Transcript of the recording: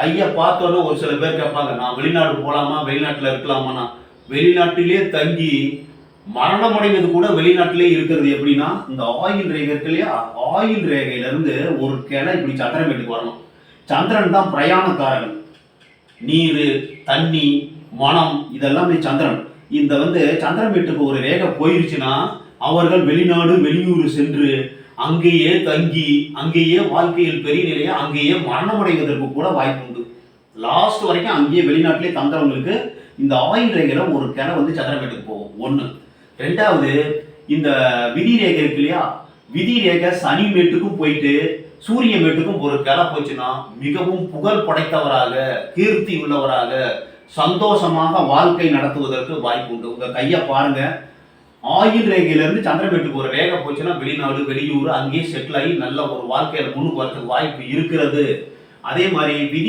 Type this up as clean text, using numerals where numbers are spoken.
கையை பார்த்தோன்னே ஒரு சில பேர் கேட்பாங்க, நான் வெளிநாடு போகலாமா, வெளிநாட்டில் இருக்கலாமான்னா, வெளிநாட்டிலே தங்கி மரணம் அடைவது கூட வெளிநாட்டிலே இருக்கிறது எப்படின்னா, இந்த ஆயில் ரேகை இருக்கு இல்லையா, ஆயில் ரேகையிலிருந்து ஒரு கிளை இப்படி சந்திரமேட்டுக்கு வரணும். சந்திரன் தான் பிரயாணக்காரன். நீர், தண்ணி, மனம் இதெல்லாமே சந்திரன். இந்த சந்திரமேட்டுக்கு ஒரு ரேகை போயிருச்சுன்னா அவர்கள் வெளிநாடு வெளியூர் சென்று அங்கேயே தங்கி அங்கேயே வாழ்க்கையில் பெரிய நிலையா அங்கேயே மரணம் அடைவதற்கு கூட வாய்ப்பு உண்டு. லாஸ்ட் வரைக்கும் அங்கேயே வெளிநாட்டிலே தந்தவங்களுக்கு இந்த ஆயில் ரேகையில ஒரு கிளை சந்திரமேட்டுக்கு போகும். ஒன்று. ரெண்டாவது, இந்த விதி ரேகை இருக்கு இல்லையா, விதி ரேகை சனி மேட்டுக்கும் போயிட்டு சூரிய மேட்டுக்கும் ஒரு கிளை போச்சுன்னா மிகவும் புகழ் படைத்தவராக, கீர்த்தி உள்ளவராக, சந்தோஷமாக வாழ்க்கை நடத்துவதற்கு வாய்ப்பு உண்டு. உங்க கையை பாருங்க, ஆயில் ரேகையிலிருந்து சந்திரமேட்டுக்கு ஒரு ரேகை போச்சுன்னா வெளிநாடு வெளியூர் அங்கேயே செட்டில் ஆகி நல்ல ஒரு வாழ்க்கையில முன்னுக்கு வரதுக்கு வாய்ப்பு இருக்கிறது. அதே மாதிரி விதி